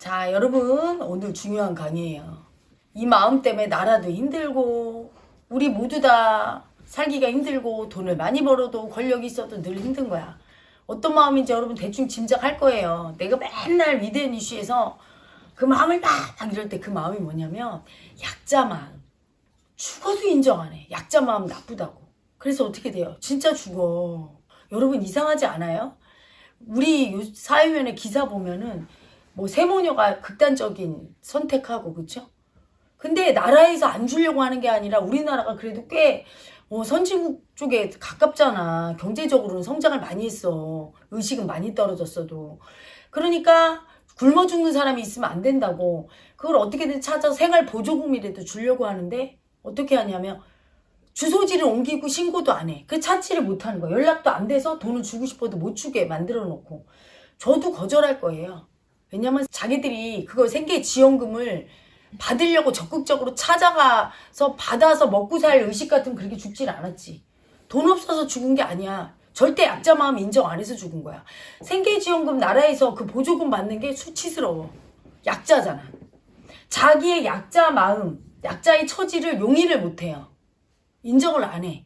자, 여러분, 오늘 중요한 강의예요. 이 마음 때문에 나라도 힘들고 우리 모두 다 살기가 힘들고 돈을 많이 벌어도 권력이 있어도 늘 힘든 거야. 어떤 마음인지 여러분 대충 짐작할 거예요. 내가 맨날 위대한 이슈에서 그 마음을 막 이럴 때 그 마음이 뭐냐면 약자 마음. 죽어도 인정 안 해. 약자 마음 나쁘다고. 그래서 어떻게 돼요? 진짜 죽어. 여러분 이상하지 않아요? 우리 사회면에 기사 보면은 뭐 세모녀가 극단적인 선택하고 그쵸? 근데 나라에서 안 주려고 하는 게 아니라 우리나라가 그래도 꽤 선진국 쪽에 가깝잖아. 경제적으로는 성장을 많이 했어. 의식은 많이 떨어졌어도. 그러니까 굶어 죽는 사람이 있으면 안 된다고. 그걸 어떻게든 찾아서 생활 보조금이라도 주려고 하는데 어떻게 하냐면 주소지를 옮기고 신고도 안 해. 그 찾지를 못하는 거야. 연락도 안 돼서 돈을 주고 싶어도 못 주게 만들어 놓고. 저도 거절할 거예요. 왜냐면 자기들이 그걸 생계지원금을 받으려고 적극적으로 찾아가서 받아서 먹고 살 의식 같으면 그렇게 죽질 않았지. 돈 없어서 죽은 게 아니야. 절대 약자 마음 인정 안 해서 죽은 거야. 생계지원금 나라에서 그 보조금 받는 게 수치스러워. 약자잖아. 자기의 약자 마음, 약자의 처지를 용인을 못 해요. 인정을 안 해.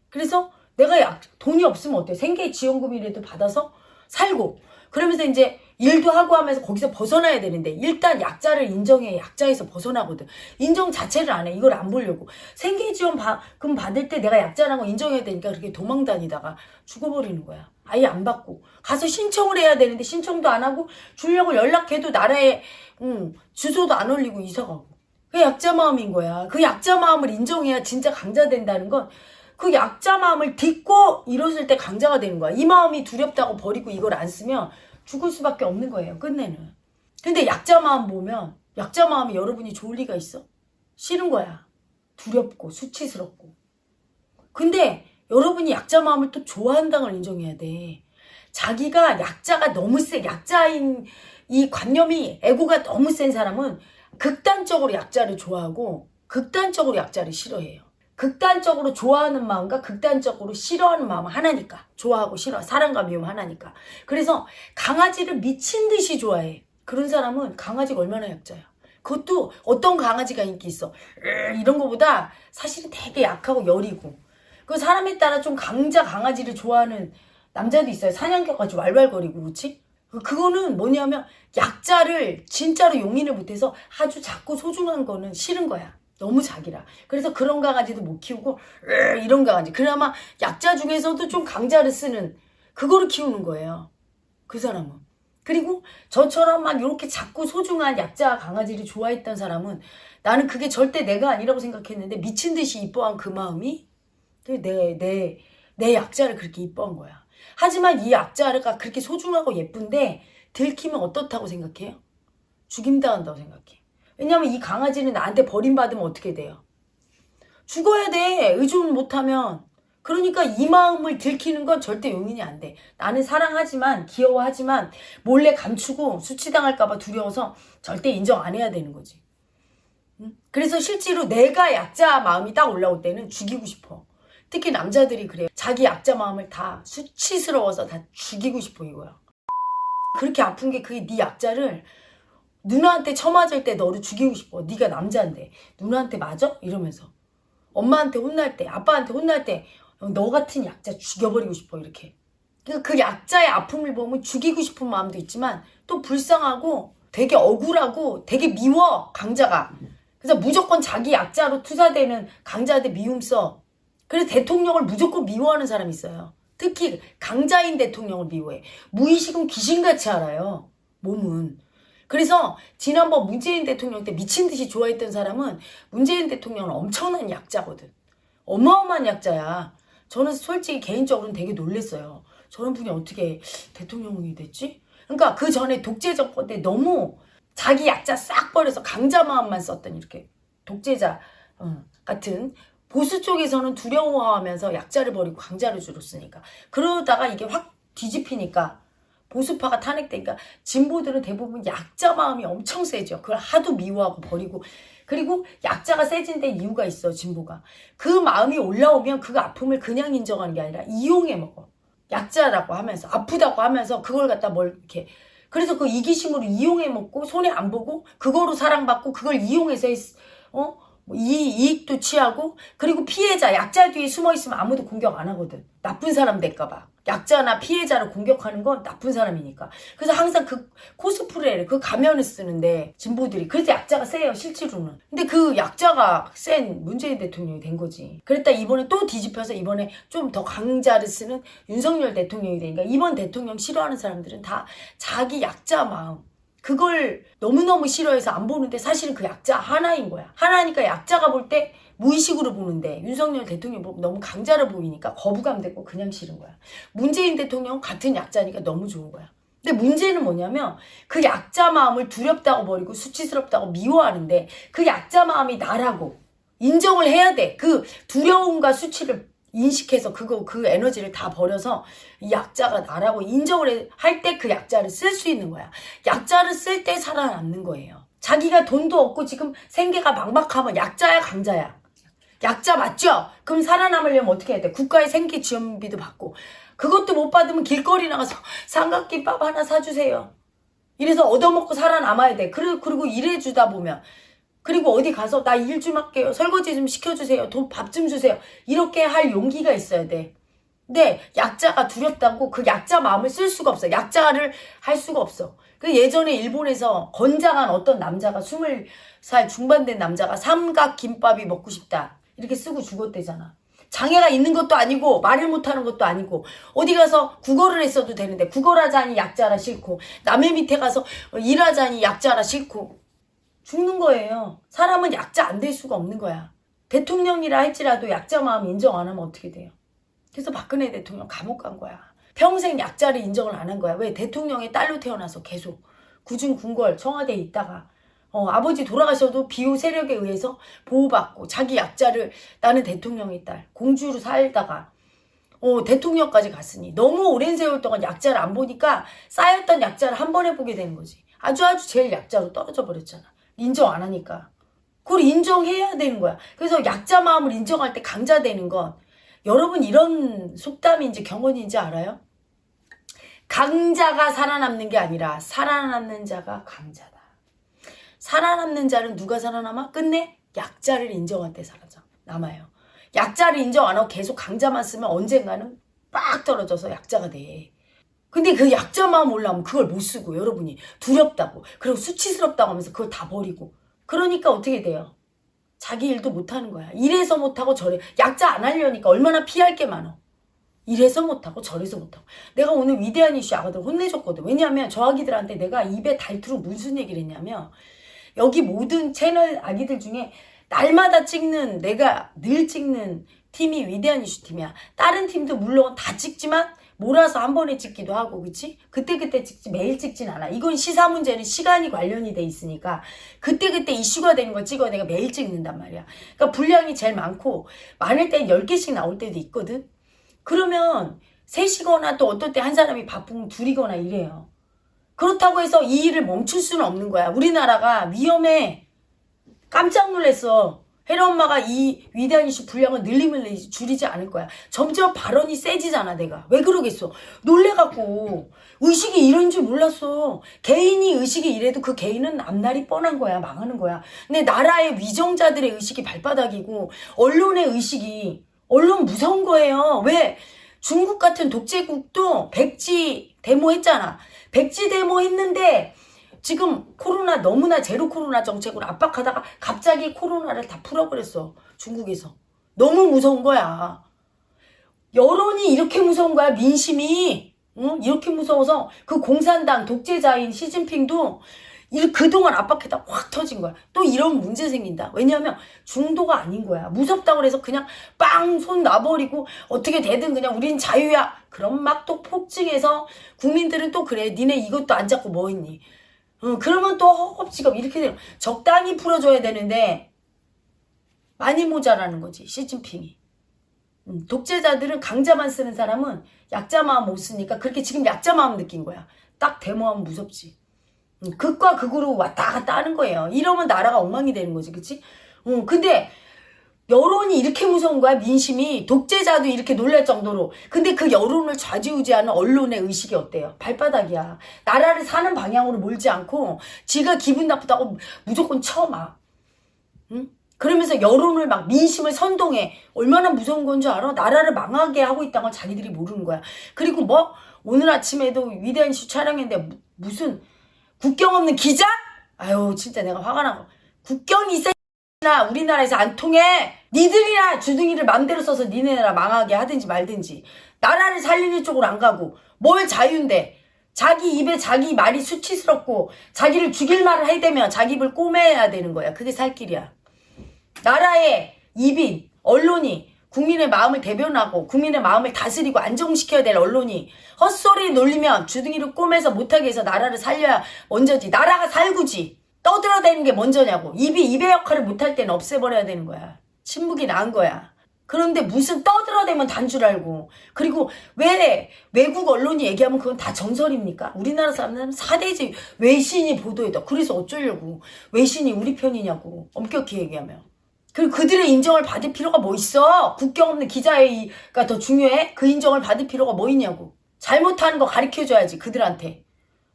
그래서 내가 돈이 없으면 어때? 생계지원금이라도 받아서 살고 그러면서 이제 일도 하고 하면서 거기서 벗어나야 되는데 일단 약자를 인정해. 약자에서 벗어나거든. 인정 자체를 안 해. 이걸 안 보려고. 생계지원금 받을 때 내가 약자라는 거 인정해야 되니까 그렇게 도망 다니다가 죽어버리는 거야. 아예 안 받고. 가서 신청을 해야 되는데 신청도 안 하고 주려고 연락해도 나라에 주소도 안 올리고 이사가고. 그게 약자 마음인 거야. 그 약자 마음을 인정해야 진짜 강자 된다는 건 그 약자 마음을 딛고 일었을 때 강자가 되는 거야. 이 마음이 두렵다고 버리고 이걸 안 쓰면 죽을 수밖에 없는 거예요. 끝내는. 근데 약자 마음 보면 약자 마음이 여러분이 좋을 리가 있어? 싫은 거야. 두렵고 수치스럽고. 근데 여러분이 약자 마음을 또 좋아한다는 걸 인정해야 돼. 자기가 약자가 너무 약자인 이 관념이 에고가 너무 센 사람은 극단적으로 약자를 좋아하고 극단적으로 약자를 싫어해요. 극단적으로 좋아하는 마음과 극단적으로 싫어하는 마음은 하나니까. 좋아하고 싫어. 사랑과 미움 하나니까. 그래서 강아지를 미친 듯이 좋아해. 그런 사람은 강아지가 얼마나 약자야. 그것도 어떤 강아지가 인기 있어. 이런 거보다 사실은 되게 약하고 여리고. 그 사람에 따라 좀 강아지를 좋아하는 남자도 있어요. 사냥개까지 왈왈거리고 그렇지? 그거는 뭐냐면 약자를 진짜로 용인을 못해서 아주 작고 소중한 거는 싫은 거야. 너무 작이라. 그래서 그런 강아지도 못 키우고 이런 강아지. 그나마 약자 중에서도 좀 강자를 쓰는 그거를 키우는 거예요. 그 사람은. 그리고 저처럼 막 이렇게 작고 소중한 약자 강아지를 좋아했던 사람은 나는 그게 절대 내가 아니라고 생각했는데 미친 듯이 이뻐한 그 마음이 내 약자를 그렇게 이뻐한 거야. 하지만 이 약자가 그렇게 소중하고 예쁜데 들키면 어떻다고 생각해요? 죽임당한다고 생각해. 왜냐면 이 강아지는 나한테 버림받으면 어떻게 돼요? 죽어야 돼. 의존 못하면. 그러니까 이 마음을 들키는 건 절대 용인이 안 돼. 나는 사랑하지만 귀여워하지만 몰래 감추고 수치당할까 봐 두려워서 절대 인정 안 해야 되는 거지. 그래서 실제로 내가 약자 마음이 딱 올라올 때는 죽이고 싶어. 특히 남자들이 그래요. 자기 약자 마음을 다 수치스러워서 다 죽이고 싶어 이거야. 그렇게 아픈 게 그게 네 약자를 누나한테 처맞을 때 너를 죽이고 싶어. 네가 남자인데 누나한테 맞아? 이러면서 엄마한테 혼날 때 아빠한테 혼날 때 너 같은 약자 죽여버리고 싶어 이렇게. 그 약자의 아픔을 보면 죽이고 싶은 마음도 있지만 또 불쌍하고 되게 억울하고 되게 미워 강자가. 그래서 무조건 자기 약자로 투사되는 강자한테 미움 써. 그래서 대통령을 무조건 미워하는 사람이 있어요. 특히 강자인 대통령을 미워해. 무의식은 귀신같이 알아요. 몸은. 그래서 지난번 문재인 대통령 때 미친 듯이 좋아했던 사람은 문재인 대통령은 엄청난 약자거든. 어마어마한 약자야. 저는 솔직히 개인적으로는 되게 놀랬어요. 저런 분이 어떻게 대통령이 됐지? 그러니까 그 전에 독재 정권 때 너무 자기 약자 싹 버려서 강자 마음만 썼던 이렇게 독재자 같은 보수 쪽에서는 두려워하면서 약자를 버리고 강자를 주로 쓰니까. 그러다가 이게 확 뒤집히니까 보수파가 탄핵되니까 진보들은 대부분 약자 마음이 엄청 세죠. 그걸 하도 미워하고 버리고. 그리고 약자가 세진 데 이유가 있어. 진보가. 그 마음이 올라오면 그 아픔을 그냥 인정하는 게 아니라 이용해 먹어. 약자라고 하면서 아프다고 하면서 그걸 갖다 뭘 이렇게 그래서 그 이기심으로 이용해 먹고 손해 안 보고 그거로 사랑받고 그걸 이용해서 뭐 이익도 취하고 그리고 피해자 약자 뒤에 숨어있으면 아무도 공격 안 하거든. 나쁜 사람 될까봐. 약자나 피해자를 공격하는 건 나쁜 사람이니까. 그래서 항상 그 코스프레를 그 가면을 쓰는데 진보들이 그래서 약자가 세요 실제로는. 근데 그 약자가 센 문재인 대통령이 된 거지. 그랬다 이번에 또 뒤집혀서 이번에 좀 더 강자를 쓰는 윤석열 대통령이 되니까 이번 대통령 싫어하는 사람들은 다 자기 약자 마음 그걸 너무너무 싫어해서 안 보는데 사실은 그 약자 하나인 거야. 하나니까 약자가 볼 때 무의식으로 보는데 윤석열 대통령 보면 너무 강자로 보이니까 거부감 됐고 그냥 싫은 거야. 문재인 대통령은 같은 약자니까 너무 좋은 거야. 근데 문제는 뭐냐면 그 약자 마음을 두렵다고 버리고 수치스럽다고 미워하는데 그 약자 마음이 나라고 인정을 해야 돼. 그 두려움과 수치를 인식해서 그 에너지를 다 버려서 이 약자가 나라고 인정을 할 때 그 약자를 쓸 수 있는 거야. 약자를 쓸 때 살아남는 거예요. 자기가 돈도 없고 지금 생계가 막막하면 약자야 강자야? 약자 맞죠? 그럼 살아남으려면 어떻게 해야 돼? 국가의 생계 지원비도 받고 그것도 못 받으면 길거리 나가서 삼각김밥 하나 사주세요. 이래서 얻어먹고 살아남아야 돼. 그리고 일해주다 보면 그리고 어디 가서 나 일 좀 할게요. 설거지 좀 시켜주세요. 돈 밥 좀 주세요. 이렇게 할 용기가 있어야 돼. 근데 약자가 두렵다고 그 약자 마음을 쓸 수가 없어. 약자를 할 수가 없어. 그 예전에 일본에서 건장한 어떤 남자가 20살 중반 된 남자가 삼각김밥이 먹고 싶다. 이렇게 쓰고 죽었대잖아. 장애가 있는 것도 아니고 말을 못하는 것도 아니고 어디 가서 국어를 했어도 되는데 국어라자니 약자라 싫고 남의 밑에 가서 일하자니 약자라 싫고 죽는 거예요. 사람은 약자 안 될 수가 없는 거야. 대통령이라 할지라도 약자 마음 인정 안 하면 어떻게 돼요? 그래서 박근혜 대통령 감옥 간 거야. 평생 약자를 인정을 안 한 거야. 왜? 대통령의 딸로 태어나서 계속 구중궁궐 청와대에 있다가 아버지 돌아가셔도 비호 세력에 의해서 보호받고 자기 약자를 나는 대통령의 딸 공주로 살다가 대통령까지 갔으니 너무 오랜 세월 동안 약자를 안 보니까 쌓였던 약자를 한 번에 보게 되는 거지. 아주 제일 약자로 떨어져 버렸잖아. 인정 안 하니까. 그걸 인정해야 되는 거야. 그래서 약자 마음을 인정할 때 강자 되는 건 여러분 이런 속담인지 경언인지 알아요? 강자가 살아남는 게 아니라 살아남는 자가 강자다. 살아남는 자는 누가 살아남아? 끝내 약자를 인정할 때 살아남아요. 약자를 인정 안 하고 계속 강자만 쓰면 언젠가는 빡 떨어져서 약자가 돼. 근데 그 약자 마음 올라오면 그걸 못 쓰고 여러분이 두렵다고 그리고 수치스럽다고 하면서 그걸 다 버리고 그러니까 어떻게 돼요? 자기 일도 못하는 거야. 이래서 못하고 저래. 약자 안 하려니까 얼마나 피할 게 많어. 이래서 못하고 저래서 못하고. 내가 오늘 위대한 이슈 아가들 혼내줬거든. 왜냐하면 저 아기들한테 내가 입에 달투로 무슨 얘기를 했냐면 여기 모든 채널 아기들 중에 날마다 찍는 내가 늘 찍는 팀이 위대한 이슈 팀이야. 다른 팀도 물론 다 찍지만 몰아서 한 번에 찍기도 하고 그치? 그때그때 찍지 매일 찍진 않아. 이건 시사 문제는 시간이 관련이 돼 있으니까 그때그때 이슈가 되는 걸 찍어야 내가 매일 찍는단 말이야. 그러니까 분량이 제일 많고 많을 땐 10개씩 나올 때도 있거든. 그러면 셋이거나 또 어떨 때 한 사람이 바쁘면 둘이거나 이래요. 그렇다고 해서 이 일을 멈출 수는 없는 거야. 우리나라가 위험해. 깜짝 놀랐어. 혜라 엄마가 이 위대한 이슈 분량을 늘리면 줄이지 않을 거야. 점점 발언이 세지잖아 내가. 왜 그러겠어. 놀래갖고 의식이 이런 줄 몰랐어. 개인이 의식이 이래도 그 개인은 앞날이 뻔한 거야. 망하는 거야. 근데 나라의 위정자들의 의식이 발바닥이고 언론의 의식이 언론 무서운 거예요. 왜? 중국 같은 독재국도 백지 데모 했잖아. 백지 데모 했는데 지금 코로나 너무나 제로 코로나 정책으로 압박하다가 갑자기 코로나를 다 풀어버렸어. 중국에서. 너무 무서운 거야. 여론이 이렇게 무서운 거야. 민심이. 이렇게 무서워서 그 공산당 독재자인 시진핑도 그동안 압박했다 확 터진 거야. 또 이런 문제 생긴다. 왜냐하면 중도가 아닌 거야. 무섭다고 그래서 그냥 빵 손 놔버리고 어떻게 되든 그냥 우린 자유야. 그럼 막 또 폭증해서 국민들은 또 그래. 니네 이것도 안 잡고 뭐 했니? 그러면 또 허겁지겁 이렇게 돼요. 적당히 풀어줘야 되는데 많이 모자라는 거지 시진핑이. 독재자들은 강자만 쓰는 사람은 약자 마음 못 쓰니까 그렇게 지금 약자 마음 느낀 거야. 딱 데모하면 무섭지. 극과 극으로 왔다 갔다 하는 거예요. 이러면 나라가 엉망이 되는 거지. 그치? 근데 여론이 이렇게 무서운 거야. 민심이. 독재자도 이렇게 놀랄 정도로. 근데 그 여론을 좌지우지하는 언론의 의식이 어때요? 발바닥이야. 나라를 사는 방향으로 몰지 않고 지가 기분 나쁘다고 무조건 쳐막. 응? 그러면서 여론을 막 민심을 선동해. 얼마나 무서운 건 줄 알아? 나라를 망하게 하고 있다는 걸 자기들이 모르는 거야. 그리고 뭐 오늘 아침에도 위대한 이슈 촬영했는데 무슨 국경 없는 기자? 아유 진짜 내가 화가 나고. 국경이 있어. 우리나라에서 안 통해. 니들이나 주둥이를 맘대로 써서 니네 나라 망하게 하든지 말든지. 나라를 살리는 쪽으로 안 가고 뭘 자유인데. 자기 입에 자기 말이 수치스럽고 자기를 죽일 말을 해대면 자기 입을 꼬매야 되는 거야. 그게 살 길이야. 나라의 입인 언론이 국민의 마음을 대변하고 국민의 마음을 다스리고 안정시켜야 될 언론이 헛소리 놀리면 주둥이를 꼬매서 못하게 해서 나라를 살려야 먼저지. 나라가 살구지. 떠들어대는 게 먼저냐고. 입의 역할을 못할 때는 없애버려야 되는 거야. 침묵이 나은 거야. 그런데 무슨 떠들어대면 단 줄 알고. 그리고 왜 외국 언론이 얘기하면 그건 다 정설입니까? 우리나라 사람들은 사대지 외신이 보도해도. 그래서 어쩌려고. 외신이 우리 편이냐고. 엄격히 얘기하면. 그리고 그들의 인정을 받을 필요가 뭐 있어? 국경 없는 기자회의가 더 중요해? 그 인정을 받을 필요가 뭐 있냐고. 잘못하는 거 가르쳐줘야지 그들한테.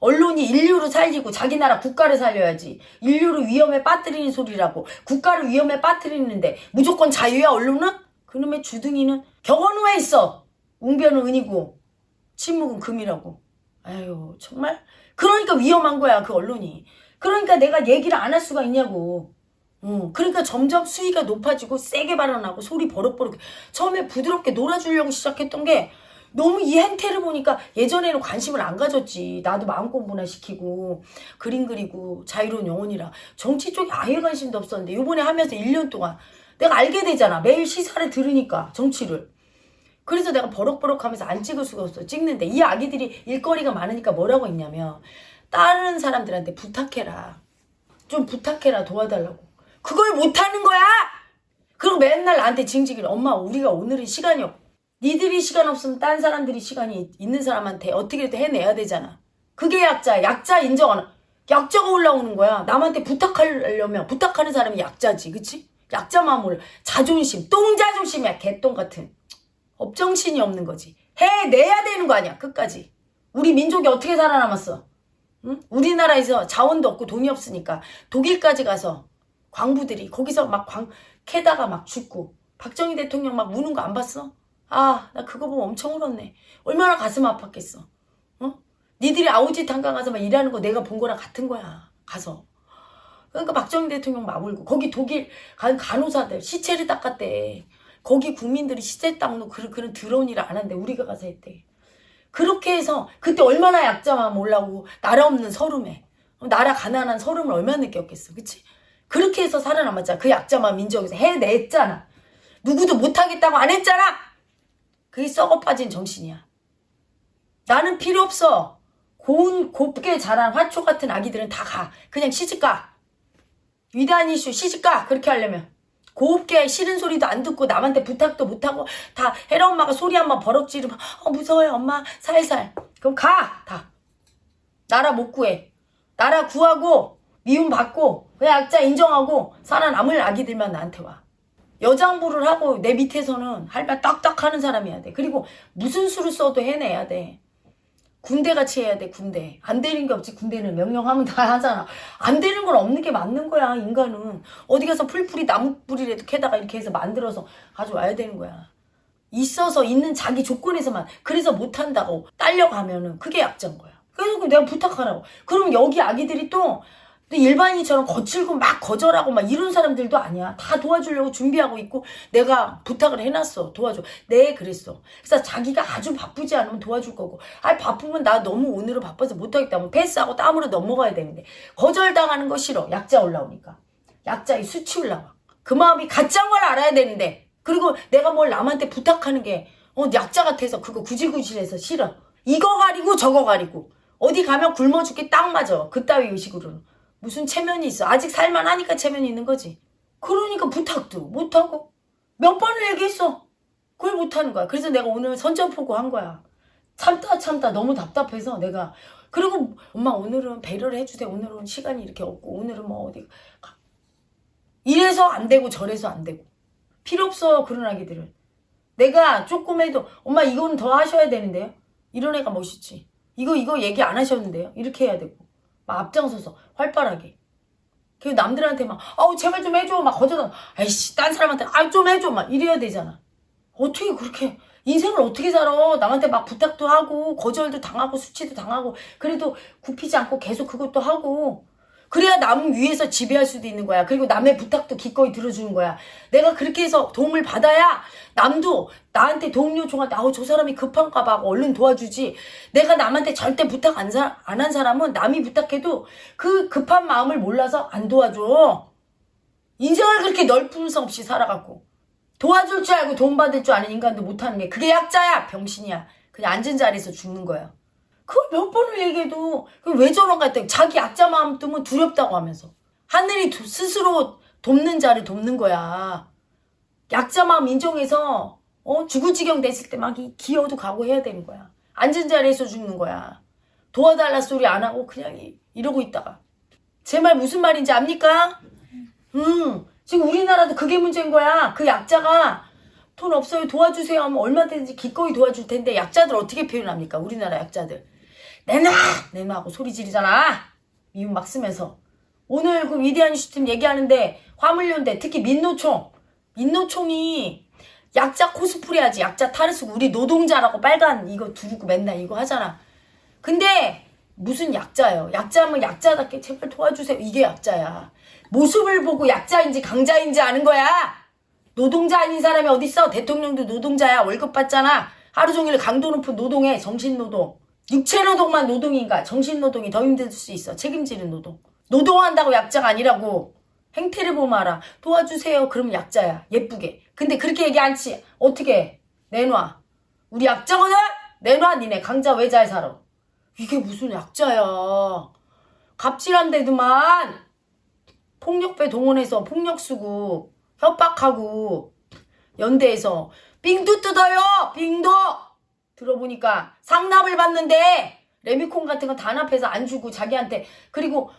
언론이 인류를 살리고 자기 나라 국가를 살려야지. 인류를 위험에 빠뜨리는 소리라고. 국가를 위험에 빠뜨리는데 무조건 자유야 언론은? 그놈의 주둥이는 격언 후에 있어. 웅변은 은이고 침묵은 금이라고. 아유 정말. 그러니까 위험한 거야 그 언론이. 그러니까 내가 얘기를 안 할 수가 있냐고. 그러니까 점점 수위가 높아지고 세게 발언하고 소리 버럭버럭. 처음에 부드럽게 놀아주려고 시작했던 게 너무 이 행태를 보니까 예전에는 관심을 안 가졌지. 나도 마음 공부나 시키고 그림 그리고 자유로운 영혼이라 정치 쪽에 아예 관심도 없었는데 요번에 하면서 1년 동안 내가 알게 되잖아. 매일 시사를 들으니까 정치를. 그래서 내가 버럭버럭 하면서 안 찍을 수가 없어. 찍는데 이 아기들이 일거리가 많으니까 뭐라고 했냐면 다른 사람들한테 부탁해라. 좀 부탁해라 도와달라고. 그걸 못하는 거야. 그리고 맨날 나한테 징징이를. 엄마 우리가 오늘은 시간이 없고. 니들이 시간 없으면 딴 사람들이 시간이 있는 사람한테 어떻게든 해내야 되잖아. 그게 약자야. 약자 인정하는. 약자가 올라오는 거야. 남한테 부탁하려면 부탁하는 사람이 약자지. 그치? 약자 마음 올라. 자존심. 똥자존심이야. 개똥 같은. 업정신이 없는 거지. 해내야 되는 거 아니야. 끝까지. 우리 민족이 어떻게 살아남았어? 응? 우리나라에서 자원도 없고 돈이 없으니까 독일까지 가서 광부들이 거기서 막 캐다가 막 죽고 박정희 대통령 막 우는 거 안 봤어? 아, 나 그거 보면 엄청 울었네. 얼마나 가슴 아팠겠어. 어? 니들이 아우짓 한강 가서 막 일하는 거 내가 본 거랑 같은 거야. 가서. 그러니까 박정희 대통령 막 울고 거기 독일 간호사들 시체를 닦았대. 거기 국민들이 시체 닦는 그런 더러운 일을 안 한대. 우리가 가서 했대. 그렇게 해서 그때 얼마나 약자만 몰라고 나라 없는 서름에 나라 가난한 서름을 얼마나 느꼈겠어. 그치? 그렇게 해서 살아남았잖아. 그 약자만 민족에서 해냈잖아. 누구도 못하겠다고 안 했잖아. 그게 썩어 빠진 정신이야. 나는 필요 없어. 곱게 자란 화초 같은 아기들은 다 가. 그냥 시집가. 위대한 이슈 시집가. 그렇게 하려면. 곱게 싫은 소리도 안 듣고 남한테 부탁도 못하고 다 혜라 엄마가 소리 한번 버럭 지르면 무서워요 엄마 살살. 그럼 가. 다. 나라 못 구해. 나라 구하고 미움 받고 그 약자 인정하고 살아남을 아기들만 나한테 와. 여장부를 하고 내 밑에서는 할 말 딱딱 하는 사람이어야 돼. 그리고 무슨 수를 써도 해내야 돼. 군대같이 해야 돼. 군대. 안 되는 게 없지. 군대는 명령하면 다 하잖아. 안 되는 건 없는 게 맞는 거야. 인간은. 어디 가서 풀뿌리 나무뿌리라도 캐다가 이렇게 해서 만들어서 가져와야 되는 거야. 있어서 있는 자기 조건에서만. 그래서 못한다고 딸려가면은 그게 약자인 거야. 그래서 내가 부탁하라고. 그럼 여기 아기들이 또 일반인처럼 거칠고 막 거절하고 막 이런 사람들도 아니야. 다 도와주려고 준비하고 있고 내가 부탁을 해놨어. 도와줘. 네 그랬어. 그래서 자기가 아주 바쁘지 않으면 도와줄 거고 바쁘면 나 너무 오늘은 바빠서 못하겠다면 패스하고 땀으로 넘어가야 되는데 거절당하는 거 싫어. 약자 올라오니까. 약자의 수치 올라와. 그 마음이 가짜인 걸 알아야 되는데 그리고 내가 뭘 남한테 부탁하는 게 약자 같아서 그거 구질구질해서 싫어. 이거 가리고 저거 가리고 어디 가면 굶어 죽기 딱 맞아. 그따위 의식으로는. 무슨 체면이 있어. 아직 살만하니까 체면이 있는 거지. 그러니까 부탁도 못하고 몇 번을 얘기했어. 그걸 못하는 거야. 그래서 내가 오늘 선전포고 한 거야. 참다 너무 답답해서 내가. 그리고 엄마 오늘은 배려를 해주세요. 오늘은 시간이 이렇게 없고 오늘은 뭐 어디 가. 이래서 안 되고 저래서 안 되고 필요 없어 그런 아기들은. 내가 조금 해도 엄마 이거는 더 하셔야 되는데요. 이런 애가 멋있지. 이거 얘기 안 하셨는데요. 이렇게 해야 되고 막 앞장서서 활발하게. 그리고 남들한테 막 제발 좀 해줘 막 거저다 아이씨 딴 사람한테 좀 해줘 막 이래야 되잖아. 어떻게 그렇게 인생을 어떻게 살아. 남한테 막 부탁도 하고 거절도 당하고 수치도 당하고 그래도 굽히지 않고 계속 그것도 하고 그래야 남 위에서 지배할 수도 있는 거야. 그리고 남의 부탁도 기꺼이 들어주는 거야. 내가 그렇게 해서 도움을 받아야 남도 나한테 도움 요청할 때 저 사람이 급한가 봐 하고 얼른 도와주지. 내가 남한테 절대 부탁 안 한 사람은 남이 부탁해도 그 급한 마음을 몰라서 안 도와줘. 인생을 그렇게 넓은 성 없이 살아갖고 도와줄 줄 알고 도움 받을 줄 아는 인간도 못하는 게 그게 약자야. 병신이야. 그냥 앉은 자리에서 죽는 거야. 그걸 몇 번을 얘기해도 왜 저런가 했더니 자기 약자 마음 뜨면 두렵다고 하면서 하늘이 스스로 돕는 자를 돕는 거야. 약자 마음 인정해서 죽을 지경 됐을 때 막 기어도 가고 해야 되는 거야. 앉은 자리에서 죽는 거야. 도와달라 소리 안 하고 그냥 이러고 있다가 제 말 무슨 말인지 압니까? 지금 우리나라도 그게 문제인 거야. 그 약자가 돈 없어요 도와주세요 하면 얼마든지 기꺼이 도와줄 텐데 약자들 어떻게 표현합니까? 우리나라 약자들 내놔 하고 소리 지르잖아. 미움 막 쓰면서. 오늘 그 위대한 이슈팀 얘기하는데 화물연대 특히 민노총이 약자 코스프레 하지. 약자 탈을 쓰고 우리 노동자라고 빨간 이거 두르고 맨날 이거 하잖아. 근데 무슨 약자예요. 약자면 약자답게 제발 도와주세요. 이게 약자야. 모습을 보고 약자인지 강자인지 아는 거야. 노동자 아닌 사람이 어딨어. 대통령도 노동자야. 월급 받잖아. 하루 종일 강도 높은 노동해. 정신노동. 육체노동만 노동인가? 정신노동이 더 힘들 수 있어. 책임지는 노동. 노동한다고 약자가 아니라고. 행태를 보면 알아. 도와주세요. 그러면 약자야. 예쁘게. 근데 그렇게 얘기 않지. 어떻게 해? 내놔. 우리 약자거든? 내놔 니네. 강자 왜 잘 살아? 이게 무슨 약자야. 갑질한데도만 폭력배 동원해서 폭력 쓰고 협박하고 연대에서 빙도 뜯어요. 빙도. 들어보니까 상납을 받는데 레미콘 같은 거 단합해서 안 주고 자기한테 그리고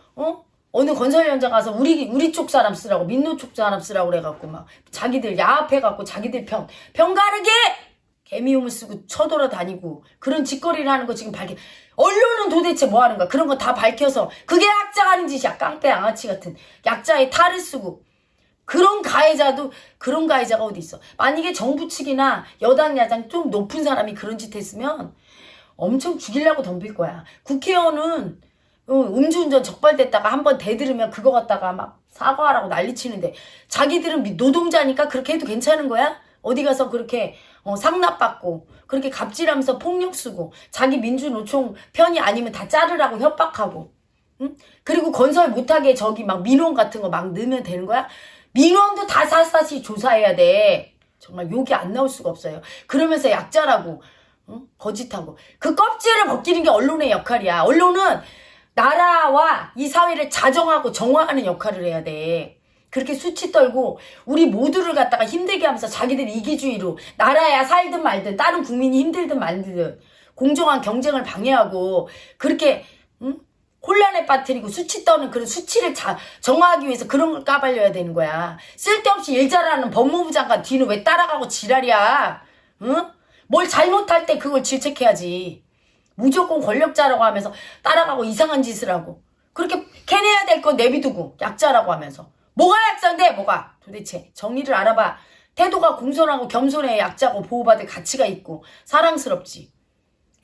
어느 건설 현장 가서 우리 쪽 사람 쓰라고 민노 쪽 사람 쓰라고 그래갖고 막 자기들 야합해갖고 자기들 편 가르기 개미움을 쓰고 쳐돌아다니고 그런 짓거리를 하는 거 지금 언론은 도대체 뭐 하는 거야. 그런 거 다 밝혀서 그게 약자가 하는 짓이야. 깡패 양아치 같은 약자의 탈을 쓰고 그런 가해자가 어디 있어. 만약에 정부 측이나 여당 야당 좀 높은 사람이 그런 짓 했으면 엄청 죽이려고 덤빌 거야. 국회의원은 음주운전 적발됐다가 한번 대들으면 그거 갖다가 막 사과하라고 난리치는데 자기들은 노동자니까 그렇게 해도 괜찮은 거야? 어디 가서 그렇게 상납받고 그렇게 갑질하면서 폭력 쓰고 자기 민주노총 편이 아니면 다 자르라고 협박하고 응? 그리고 건설 못하게 저기 막 민원 같은 거 막 넣으면 되는 거야? 민원도 다 샅샅이 조사해야 돼. 정말 욕이 안 나올 수가 없어요. 그러면서 약자라고 거짓하고 그 껍질을 벗기는 게 언론의 역할이야. 언론은 나라와 이 사회를 자정하고 정화하는 역할을 해야 돼. 그렇게 수치 떨고 우리 모두를 갖다가 힘들게 하면서 자기들 이기주의로 나라야 살든 말든 다른 국민이 힘들든 말든 공정한 경쟁을 방해하고 그렇게 혼란에 빠뜨리고 수치 떠는 그런 수치를 정화하기 위해서 그런 걸 까발려야 되는 거야. 쓸데없이 일 잘하는 법무부 장관 뒤는 왜 따라가고 지랄이야. 응? 뭘 잘못할 때 그걸 질책해야지. 무조건 권력자라고 하면서 따라가고 이상한 짓을 하고 그렇게 캐내야 될 건 내비두고 약자라고 하면서 뭐가 약자인데 뭐가 도대체 정의를 알아봐. 태도가 공손하고 겸손해. 약자고 보호받을 가치가 있고 사랑스럽지.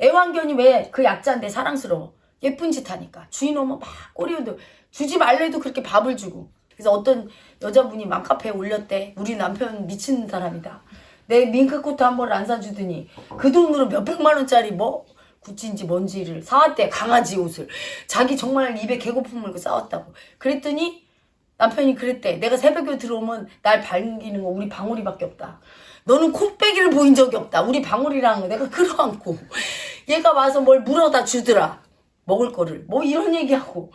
애완견이 왜 그 약자인데 사랑스러워. 예쁜 짓 하니까 주인 오면 막 꼬리 흔들고 주지 말래도 그렇게 밥을 주고. 그래서 어떤 여자분이 맘카페에 올렸대. 우리 남편 미친 사람이다. 내 밍크코트 한 벌을 안 사주더니 그 돈으로 몇백만 원짜리 뭐 구찌인지 뭔지를 사왔대. 강아지 옷을. 자기 정말 입에 개고픔 물고 싸웠다고. 그랬더니 남편이 그랬대. 내가 새벽에 들어오면 날 반기는 거 우리 방울이밖에 없다. 너는 콧배기를 보인 적이 없다. 우리 방울이랑 내가 끌어안고 얘가 와서 뭘 물어다 주더라. 먹을 거를. 뭐 이런 얘기하고.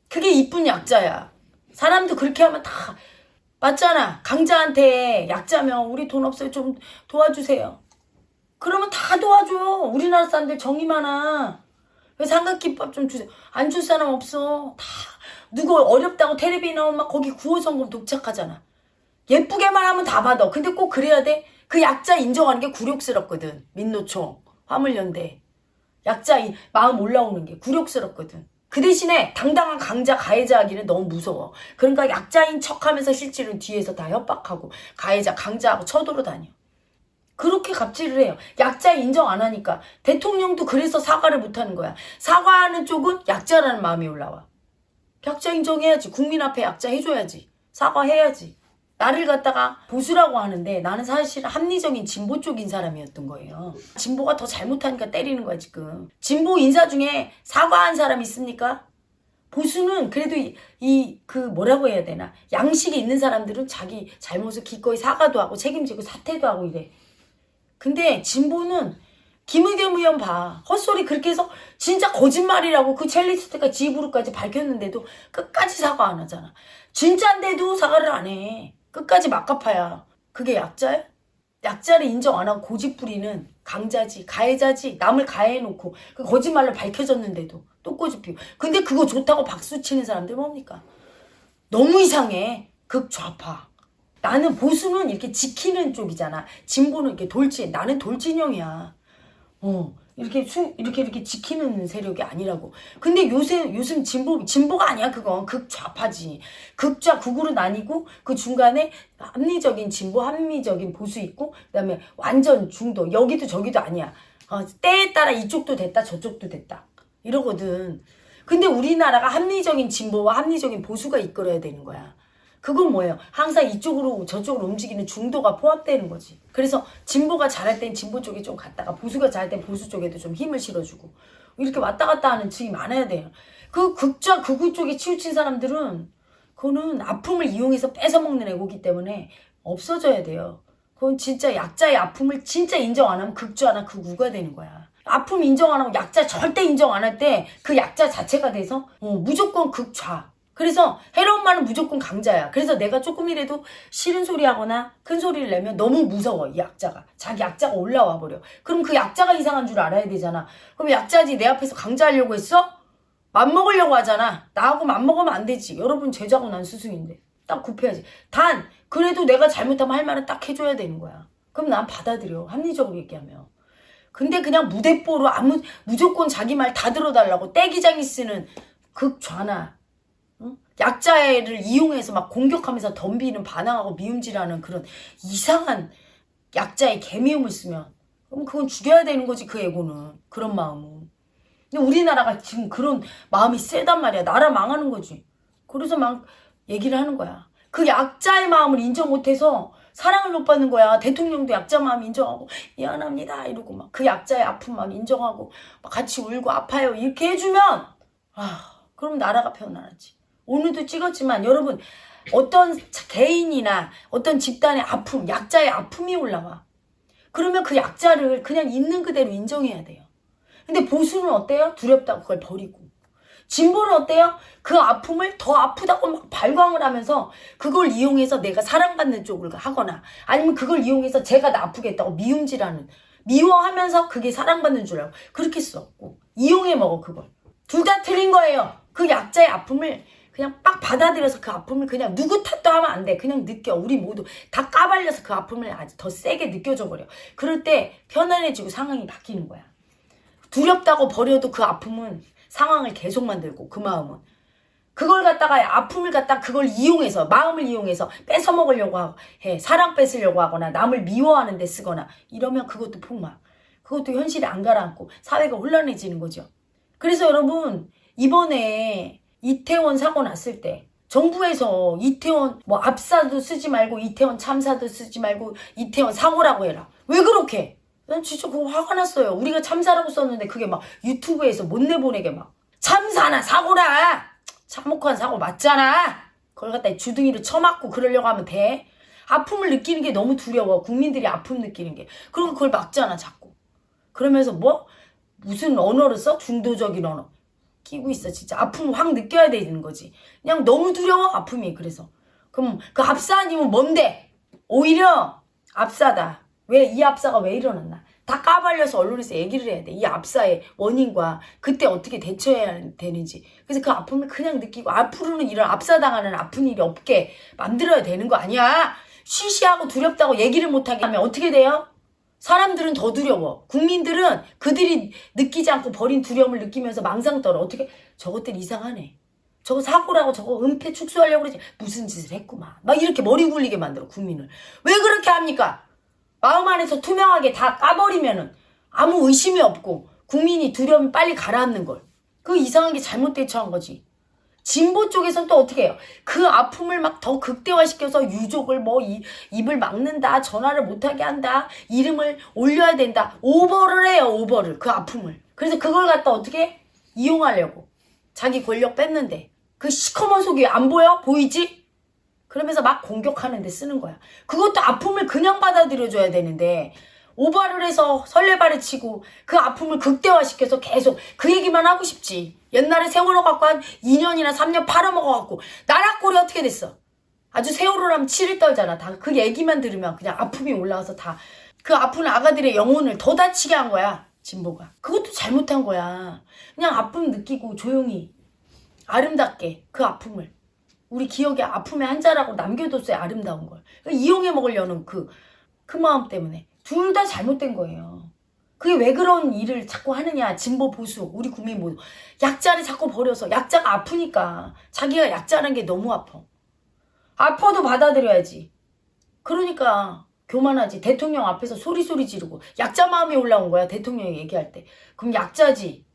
그게 이쁜 약자야. 사람도 그렇게 하면 다 맞잖아. 강자한테 약자면 우리 돈 없어요. 좀 도와주세요. 그러면 다 도와줘. 우리나라 사람들 정이 많아. 왜 삼각김밥 좀 주세요. 안 줄 사람 없어. 다 누구 어렵다고 텔레비 나오면 막 거기 구호성금 독착하잖아. 예쁘게만 하면 다 받아. 근데 꼭 그래야 돼? 그 약자 인정하는 게 굴욕스럽거든. 민노총, 화물연대. 약자 마음 올라오는 게 굴욕스럽거든. 그 대신에 당당한 강자 가해자 하기는 너무 무서워. 그러니까 약자인 척하면서 실제로 뒤에서 다 협박하고 가해자 강자하고 쳐돌아다녀. 그렇게 갑질을 해요. 약자 인정 안 하니까. 대통령도 그래서 사과를 못하는 거야. 사과하는 쪽은 약자라는 마음이 올라와. 약자 인정해야지. 국민 앞에 약자 해줘야지. 사과해야지. 나를 갖다가 보수라고 하는데 나는 사실 합리적인 진보 쪽인 사람이었던 거예요. 진보가 더 잘못하니까 때리는 거야 지금. 진보 인사 중에 사과한 사람 있습니까? 보수는 그래도 뭐라고 해야 되나, 양식이 있는 사람들은 자기 잘못을 기꺼이 사과도 하고 책임지고 사퇴도 하고 이래. 근데 진보는 김의겸 의원 봐. 헛소리 그렇게 해서 진짜 거짓말이라고 그 첼리스트가 지 입으로까지 밝혔는데도 끝까지 사과 안 하잖아. 진짜인데도 사과를 안 해. 끝까지 막가파야. 그게 약자야? 약자를 인정 안 하고 고집 부리는 강자지, 가해자지. 남을 가해놓고 그 거짓말로 밝혀졌는데도 또 고집 피고. 근데 그거 좋다고 박수 치는 사람들 뭡니까? 너무 이상해. 극좌파. 나는 보수는 이렇게 지키는 쪽이잖아. 진보는 이렇게 돌진. 나는 돌진형이야. 이렇게 지키는 세력이 아니라고. 근데 요즘 진보가 아니야, 그건. 극좌파지. 극좌, 극으로 나뉘고, 그 중간에 합리적인 진보, 합리적인 보수 있고, 그 다음에 완전 중도. 여기도 저기도 아니야. 때에 따라 이쪽도 됐다, 저쪽도 됐다. 이러거든. 근데 우리나라가 합리적인 진보와 합리적인 보수가 이끌어야 되는 거야. 그건 뭐예요? 항상 이쪽으로 저쪽으로 움직이는 중도가 포함되는 거지. 그래서 진보가 잘할 땐 진보 쪽에 좀 갔다가 보수가 잘할 땐 보수 쪽에도 좀 힘을 실어주고 이렇게 왔다 갔다 하는 측이 많아야 돼요. 그 극좌 극우 쪽에 치우친 사람들은 그거는 아픔을 이용해서 뺏어먹는 애고기 때문에 없어져야 돼요. 그건 진짜 약자의 아픔을 진짜 인정 안 하면 극좌나 극우가 되는 거야. 아픔 인정 안 하고 약자 절대 인정 안 할 때 그 약자 자체가 돼서 무조건 극좌. 그래서 해로운말은 무조건 강자야. 그래서 내가 조금이라도 싫은 소리 하거나 큰 소리를 내면 너무 무서워, 이 약자가. 자기 약자가 올라와 버려. 그럼 그 약자가 이상한 줄 알아야 되잖아. 그럼 약자지 내 앞에서 강자하려고 했어? 맘먹으려고 하잖아. 나하고 맘먹으면 안 되지. 여러분 제자고 난 스승인데. 딱 굽혀야지. 단 그래도 내가 잘못하면 할 말은 딱 해줘야 되는 거야. 그럼 난 받아들여. 합리적으로 얘기하면. 근데 그냥 무대뽀로 무조건 자기 말 다 들어달라고 떼기장이 쓰는 극좌나 약자를 이용해서 막 공격하면서 덤비는 반항하고 미움질하는 그런 이상한 약자의 개미움을 쓰면 그럼 그건 죽여야 되는 거지, 그 애고는. 그런 마음은. 근데 우리나라가 지금 그런 마음이 세단 말이야. 나라 망하는 거지. 그래서 막 얘기를 하는 거야. 그 약자의 마음을 인정 못해서 사랑을 못 받는 거야. 대통령도 약자 마음 인정하고 미안합니다 이러고 막 그 약자의 아픈 마음 인정하고 막 같이 울고 아파요 이렇게 해주면 그럼 나라가 편안하지. 오늘도 찍었지만 여러분 어떤 개인이나 어떤 집단의 아픔, 약자의 아픔이 올라와. 그러면 그 약자를 그냥 있는 그대로 인정해야 돼요. 근데 보수는 어때요? 두렵다고 그걸 버리고. 진보는 어때요? 그 아픔을 더 아프다고 막 발광을 하면서 그걸 이용해서 내가 사랑받는 쪽을 하거나 아니면 그걸 이용해서 제가 나 아프게 했다고 미움질하는, 미워하면서 그게 사랑받는 줄 알고 그렇게 썼고 이용해 먹어 그걸. 둘 다 틀린 거예요. 그 약자의 아픔을 그냥 빡 받아들여서 그 아픔을 그냥 누구 탓도 하면 안 돼. 그냥 느껴. 우리 모두 다 까발려서 그 아픔을 아주 더 세게 느껴져 버려. 그럴 때 편안해지고 상황이 바뀌는 거야. 두렵다고 버려도 그 아픔은 상황을 계속 만들고 그 마음은. 그걸 갖다가 아픔을 갖다가 그걸 이용해서 마음을 이용해서 뺏어 먹으려고 해. 사랑 뺏으려고 하거나 남을 미워하는 데 쓰거나 이러면 그것도 폭망. 그것도 현실에 안 가라앉고 사회가 혼란해지는 거죠. 그래서 여러분 이번에 이태원 사고 났을 때 정부에서 이태원 압사도 쓰지 말고 이태원 참사도 쓰지 말고 이태원 사고라고 해라. 왜 그렇게? 난 진짜 그거 화가 났어요. 우리가 참사라고 썼는데 그게 막 유튜브에서 못 내보내게 막 참사나 사고라. 참혹한 사고 맞잖아. 그걸 갖다 주둥이를 쳐맞고 그러려고 하면 돼? 아픔을 느끼는 게 너무 두려워. 국민들이 아픔 느끼는 게. 그럼 그걸 막잖아 자꾸. 그러면서 무슨 언어를 써? 중도적인 언어. 끼고 있어. 진짜 아픔을 확 느껴야 되는 거지. 그냥 너무 두려워 아픔이. 그래서 그럼 그 압사 아니면 뭔데? 오히려 압사다. 왜 이 압사가 왜 일어났나? 다 까발려서 언론에서 얘기를 해야 돼. 이 압사의 원인과 그때 어떻게 대처해야 되는지. 그래서 그 아픔을 그냥 느끼고 앞으로는 이런 압사당하는 아픈 일이 없게 만들어야 되는 거 아니야? 쉬쉬하고 두렵다고 얘기를 못하게 하면 어떻게 돼요? 사람들은 더 두려워. 국민들은 그들이 느끼지 않고 버린 두려움을 느끼면서 망상 떨어. 어떻게? 저것들 이상하네. 저거 사고라고 저거 은폐 축소하려고 그러지. 무슨 짓을 했구만. 막 이렇게 머리 굴리게 만들어 국민을. 왜 그렇게 합니까? 마음 안에서 투명하게 다 까버리면은 아무 의심이 없고 국민이 두려움이 빨리 가라앉는 걸. 그 이상하게 잘못 대처한 거지. 진보 쪽에서는 또 어떻게 해요? 그 아픔을 막 더 극대화시켜서 유족을 뭐 입을 막는다, 전화를 못하게 한다, 이름을 올려야 된다. 오버를 해요, 오버를. 그 아픔을. 그래서 그걸 갖다 어떻게 이용하려고. 자기 권력 뺐는데. 그 시커먼 속이 안 보여? 보이지? 그러면서 막 공격하는데 쓰는 거야. 그것도 아픔을 그냥 받아들여줘야 되는데 오버를 해서 설레발을 치고 그 아픔을 극대화시켜서 계속 그 얘기만 하고 싶지. 옛날에 세월호 갖고 한 2년이나 3년 팔아먹어갖고 나락골이 어떻게 됐어? 아주 세월호라면 치를 떨잖아. 다 그 얘기만 들으면 그냥 아픔이 올라와서 다 그 아픈 아가들의 영혼을 더 다치게 한 거야. 진보가. 그것도 잘못한 거야. 그냥 아픔 느끼고 조용히 아름답게 그 아픔을 우리 기억에 아픔의 한자라고 남겨뒀어야 아름다운 걸. 이용해 먹으려는 그 마음 때문에. 둘 다 잘못된 거예요. 그게 왜 그런 일을 자꾸 하느냐. 진보 보수 우리 국민 모두 약자를 자꾸 버려서 약자가 아프니까 자기가 약자라는 게 너무 아파. 아파도 받아들여야지. 그러니까 교만하지. 대통령 앞에서 소리 지르고 약자 마음이 올라온 거야. 대통령이 얘기할 때. 그럼 약자지.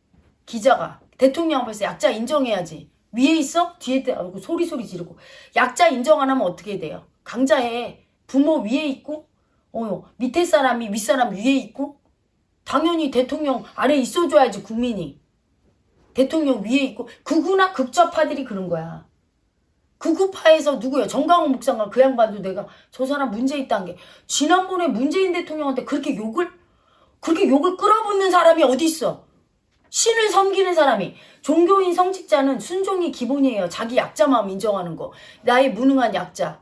기자가 대통령 앞에서 약자 인정해야지. 위에 있어? 뒤에 대고 소리 지르고. 약자 인정 안 하면 어떻게 돼요? 강자해. 부모 위에 있고 밑에 사람이 윗사람 위에 있고 당연히 대통령 아래 있어줘야지 국민이. 대통령 위에 있고 극우나 극좌파들이 그런 거야. 극우파에서 누구야? 정강훈 목사가 그 양반도 내가 저 사람 문제 있다는 게 지난번에 문재인 대통령한테 그렇게 욕을 끌어붙는 사람이 어디 있어? 신을 섬기는 사람이. 종교인 성직자는 순종이 기본이에요. 자기 약자 마음 인정하는 거. 나의 무능한 약자.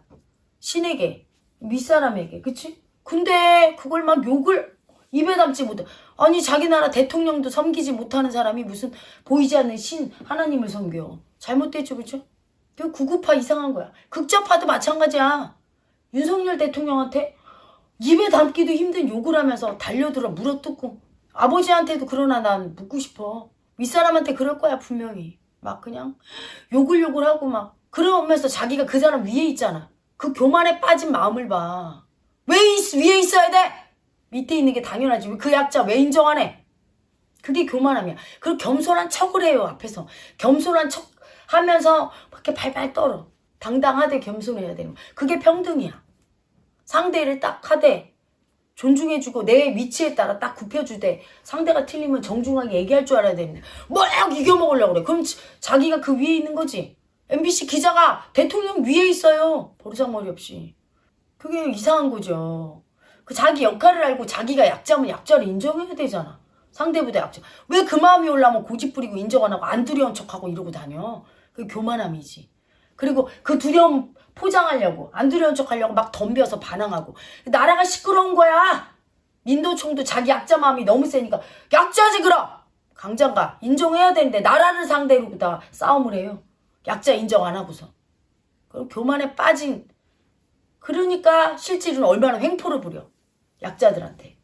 신에게 윗사람에게. 그치? 근데 그걸 막 욕을 입에 담지 못해. 아니 자기 나라 대통령도 섬기지 못하는 사람이 무슨 보이지 않는 신 하나님을 섬겨. 잘못됐죠. 그렇죠? 그 구구파 이상한 거야. 극좌파도 마찬가지야. 윤석열 대통령한테 입에 담기도 힘든 욕을 하면서 달려들어 물어뜯고 아버지한테도 그러나 난 묻고 싶어. 윗사람한테 그럴 거야 분명히. 막 그냥 욕을 하고 막 그러면서 자기가 그 사람 위에 있잖아. 그 교만에 빠진 마음을 봐. 왜 위에 있어야 돼? 밑에 있는 게 당연하지. 왜 그 약자 왜 인정 안 해? 그게 교만함이야. 그리고 겸손한 척을 해요. 앞에서. 겸손한 척 하면서 밖에 발발 떨어. 당당하되 겸손해야 되는 거. 그게 평등이야. 상대를 딱 하되 존중해주고 내 위치에 따라 딱 굽혀주되 상대가 틀리면 정중하게 얘기할 줄 알아야 되는데 막 이겨먹으려고 그래. 그럼 자기가 그 위에 있는 거지. MBC 기자가 대통령 위에 있어요. 버르장머리 없이. 그게 이상한 거죠. 그 자기 역할을 알고 자기가 약자면 약자를 인정해야 되잖아. 상대보다 약자. 왜 그 마음이 올라오면 고집 부리고 인정 안 하고 안 두려운 척하고 이러고 다녀. 그게 교만함이지. 그리고 그 두려움 포장하려고 안 두려운 척하려고 막 덤벼서 반항하고. 나라가 시끄러운 거야. 민도총도 자기 약자 마음이 너무 세니까 약자지 그럼. 강자가 인정해야 되는데 나라를 상대로 다 싸움을 해요. 약자 인정 안 하고서. 그럼 교만에 빠진. 그러니까 실질은 얼마나 횡포를 부려. 약자들한테.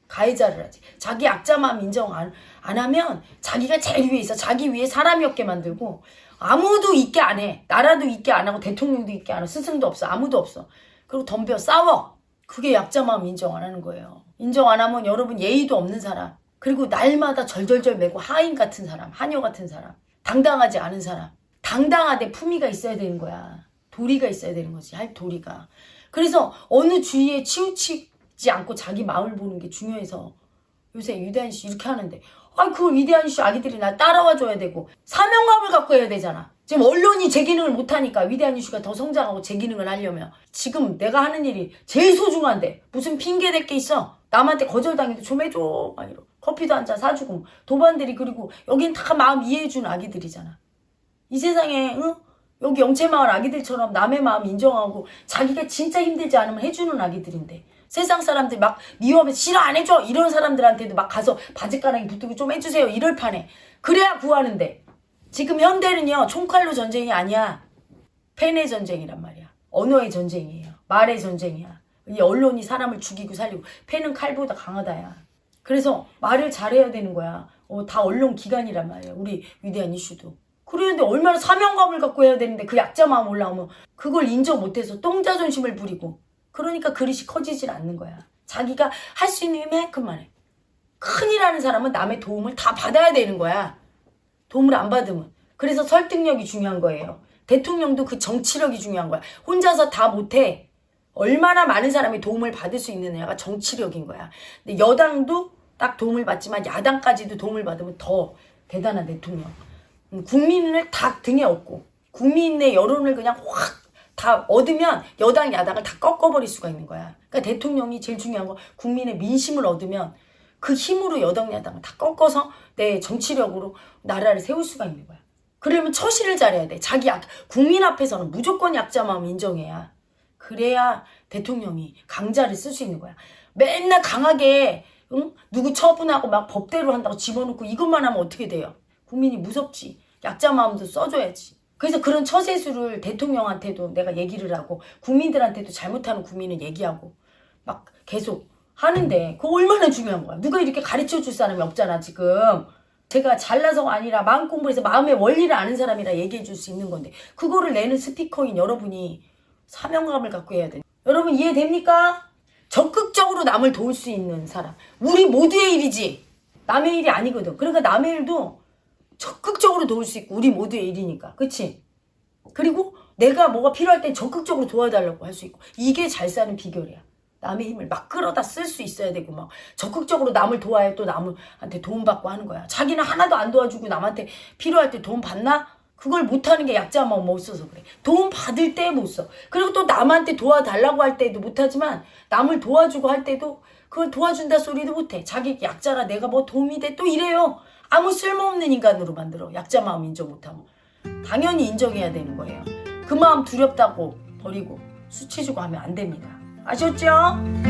가해자를 하지. 자기 약자 마음 인정 안 하면 자기가 제일 위에 있어. 자기 위에 사람이 없게 만들고 아무도 있게 안 해. 나라도 있게 안 하고 대통령도 있게 안 하고 스승도 없어. 아무도 없어. 그리고 덤벼 싸워. 그게 약자 마음 인정 안 하는 거예요. 인정 안 하면 여러분 예의도 없는 사람. 그리고 날마다 절절절 매고 하인 같은 사람. 하녀 같은 사람. 당당하지 않은 사람. 당당하되 품위가 있어야 되는 거야. 도리가 있어야 되는 거지. 할 도리가. 그래서 어느 주위에 치우치지 않고 자기 마음을 보는 게 중요해서 요새 위대한 씨 이렇게 하는데 그 위대한 씨 아기들이 날 따라와 줘야 되고 사명감을 갖고 해야 되잖아. 지금 언론이 제 기능을 못하니까 위대한 이슈가 더 성장하고 제 기능을 하려면 지금 내가 하는 일이 제일 소중한데 무슨 핑계 댈 게 있어. 남한테 거절당해도 좀 해줘. 막 이러고 커피도 한 잔 사주고 도반들이. 그리고 여긴 다 마음 이해해주는 아기들이잖아. 이 세상에 여기 영채마을 아기들처럼 남의 마음 인정하고 자기가 진짜 힘들지 않으면 해주는 아기들인데 세상 사람들 막 미워하면서 싫어 안 해줘 이런 사람들한테도 막 가서 바짓가랑이 붙들고 좀 해주세요 이럴 판에. 그래야 구하는데 지금 현대는요 총칼로 전쟁이 아니야. 펜의 전쟁이란 말이야. 언어의 전쟁이에요. 말의 전쟁이야. 이 언론이 사람을 죽이고 살리고 패는 칼보다 강하다야. 그래서 말을 잘해야 되는 거야. 다 언론 기관이란 말이야. 우리 위대한 이슈도. 그런데 얼마나 사명감을 갖고 해야 되는데 그 약자 마음 올라오면 그걸 인정 못해서 똥자존심을 부리고 그러니까 그릇이 커지질 않는 거야. 자기가 할 수 있는 이만큼만 해. 큰일 하는 사람은 남의 도움을 다 받아야 되는 거야. 도움을 안 받으면. 그래서 설득력이 중요한 거예요. 대통령도 그 정치력이 중요한 거야. 혼자서 다 못해. 얼마나 많은 사람이 도움을 받을 수 있느냐가 정치력인 거야. 근데 여당도 딱 도움을 받지만 야당까지도 도움을 받으면 더 대단한 대통령. 국민을 다 등에 업고 국민의 여론을 그냥 확 다 얻으면 여당 야당을 다 꺾어버릴 수가 있는 거야. 그러니까 대통령이 제일 중요한 거 국민의 민심을 얻으면 그 힘으로 여당 야당을 다 꺾어서 내 정치력으로 나라를 세울 수가 있는 거야. 그러려면 처신을 잘해야 돼. 국민 앞에서는 무조건 약자 마음 인정해야. 그래야 대통령이 강자를 쓸 수 있는 거야. 맨날 강하게 누구 처분하고 막 법대로 한다고 집어넣고 이것만 하면 어떻게 돼요? 국민이 무섭지. 약자 마음도 써줘야지. 그래서 그런 처세술을 대통령한테도 내가 얘기를 하고 국민들한테도 잘못하는 국민은 얘기하고 막 계속 하는데 그거 얼마나 중요한 거야. 누가 이렇게 가르쳐줄 사람이 없잖아 지금. 제가 잘나서가 아니라 마음 공부해서 마음의 원리를 아는 사람이라 얘기해줄 수 있는 건데 그거를 내는 스피커인 여러분이 사명감을 갖고 해야 돼. 여러분 이해됩니까? 적극적으로 남을 도울 수 있는 사람. 우리 모두의 일이지. 남의 일이 아니거든. 그러니까 남의 일도 적극적으로 도울 수 있고 우리 모두의 일이니까. 그치? 그리고 내가 뭐가 필요할 땐 적극적으로 도와달라고 할 수 있고 이게 잘 사는 비결이야. 남의 힘을 막 끌어다 쓸 수 있어야 되고 막 적극적으로 남을 도와야 또 남한테 도움받고 하는 거야. 자기는 하나도 안 도와주고 남한테 필요할 때 도움 받나? 그걸 못하는 게 약자 마음 못 써서 그래. 도움 받을 때 못 써. 그리고 또 남한테 도와달라고 할 때도 못하지만 남을 도와주고 할 때도 그걸 도와준다 소리도 못해. 자기 약자라 내가 뭐 도움이 돼 또 이래요. 아무 쓸모없는 인간으로 만들어. 약자 마음 인정 못하면. 당연히 인정해야 되는 거예요. 그 마음 두렵다고 버리고 수치주고 하면 안 됩니다. 아셨죠?